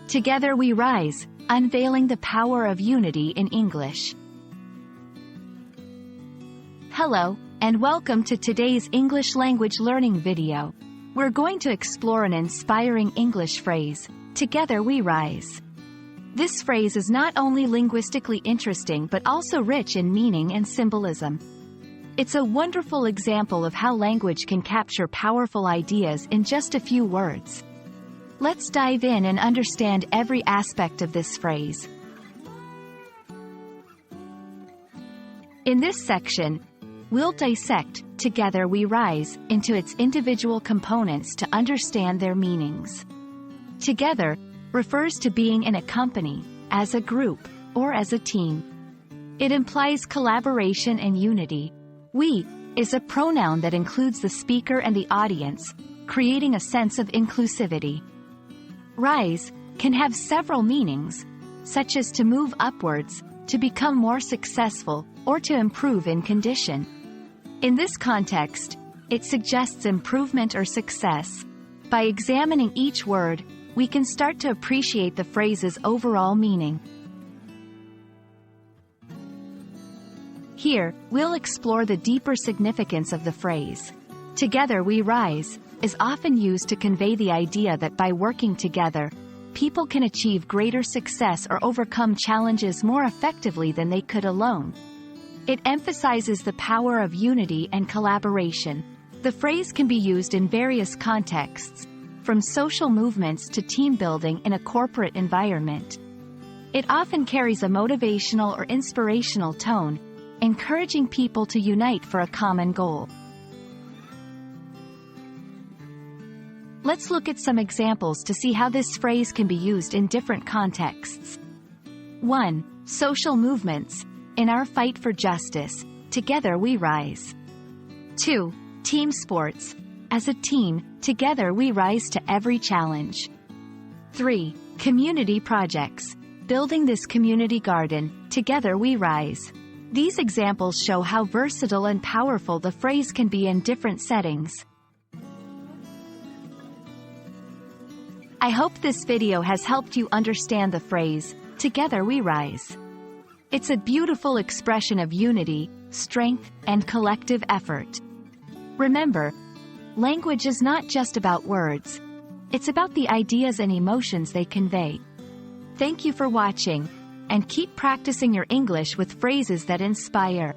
Together we rise, unveiling the power of unity in English. Hello, and welcome to today's English language learning video. We're going to explore an inspiring English phrase, "Together we rise." This phrase is not only linguistically interesting but also rich in meaning and symbolism. It's a wonderful example of how language can capture powerful ideas in just a few words. Let's dive in and understand every aspect of this phrase. In this section, we'll dissect "Together we rise" into its individual components to understand their meanings. Together refers to being in a company, as a group, or as a team. It implies collaboration and unity. We is a pronoun that includes the speaker and the audience, creating a sense of inclusivity. Rise can have several meanings, such as to move upwards, to become more successful, or to improve in condition. In this context, it suggests improvement or success. By examining each word, we can start to appreciate the phrase's overall meaning. Here, we'll explore the deeper significance of the phrase. "Together we rise" is often used to convey the idea that by working together, people can achieve greater success or overcome challenges more effectively than they could alone. It emphasizes the power of unity and collaboration. The phrase can be used in various contexts, from social movements to team building in a corporate environment. It often carries a motivational or inspirational tone, encouraging people to unite for a common goal. Let's look at some examples to see how this phrase can be used in different contexts. 1. Social movements. In our fight for justice, together we rise. 2. Team sports. As a team, together we rise to every challenge. 3. Community projects. Building this community garden, together we rise. These examples show how versatile and powerful the phrase can be in different settings. I hope this video has helped you understand the phrase, "Together we rise." It's a beautiful expression of unity, strength, and collective effort. Remember, language is not just about words. It's about the ideas and emotions they convey. Thank you for watching, and keep practicing your English with phrases that inspire.